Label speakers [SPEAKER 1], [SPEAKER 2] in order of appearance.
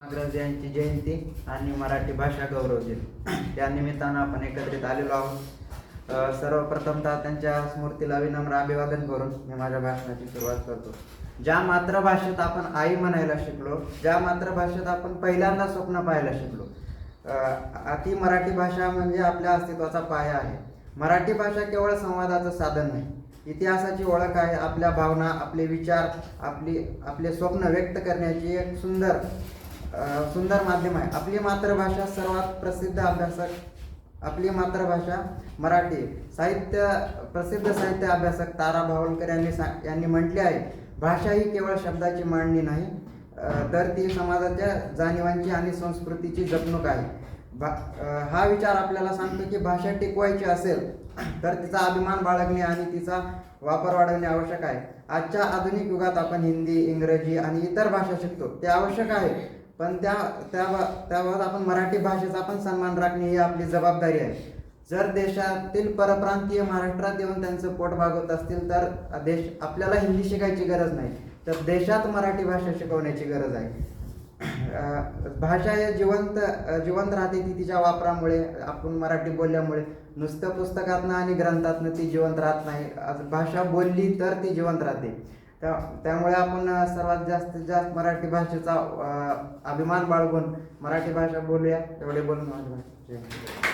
[SPEAKER 1] अग्रज यांची जयंती आणि मराठी भाषा गौरव दिन त्या निमित्तानं आपण एकत्रित आलेलो आहोत। सर्वप्रथमतः त्यांच्या स्मृतीला विनम्र अभिवादन करून मी माझ्या भाषणाची सुरुवात करतो। ज्या मातृभाषेत आपण आई म्हणायला शिकलो, ज्या मातृभाषेत आपण पहिल्यांदा स्वप्न पाहायला शिकलो, ती मराठी भाषा म्हणजे आपल्या अस्तित्वाचा पाया आहे। मराठी भाषा केवळ संवादाचं साधन नाही, इतिहासाची ओळख आहे। आपल्या भावना, आपले विचार, आपले स्वप्न व्यक्त करण्याची एक सुंदर माध्यम आहे। आपली मातृभाषा सर्वात प्रसिद्ध अभ्यासक, आपली मातृभाषा मराठी प्रसिद्ध साहित्य अभ्यासक तारा भावलकर यांनी म्हटले आहे, भाषा ही केवळ शब्दाची मांडणी नाही, तर ती समाजाच्या जाणीवांची आणि संस्कृतीची जपणूक आहे। हा विचार आपल्याला सांगतो की भाषा टिकवायची असेल तर तिचा अभिमान बाळगणे आणि तिचा वापर वाढवणे आवश्यक आहे। आजच्या आधुनिक युगात आपण हिंदी, इंग्रजी आणि इतर भाषा शिकतो, ते आवश्यक आहे, पण त्याबाबत आपण मराठी भाषेचा पण सन्मान राखणे ही आपली जबाबदारी आहे। जर देशातील परप्रांतीय महाराष्ट्रात येऊन त्यांचं पोट भागवत असतील तर आपल्याला हिंदी शिकायची गरज नाही, तर देशात मराठी भाषा शिकवण्याची गरज आहे। भाषा हे जिवंत राहते ती तिच्या वापरामुळे, आपण मराठी बोलल्यामुळे। नुसतं पुस्तकातनं आणि ग्रंथातनं ती जिवंत राहत नाही, भाषा बोलली तर ती जिवंत राहते। त्यामुळे आपण सर्वात जास्तीत जास्त मराठी भाषेचा अभिमान बाळगून मराठी भाषा बोलूया। एवढे बोलून माझी भाषा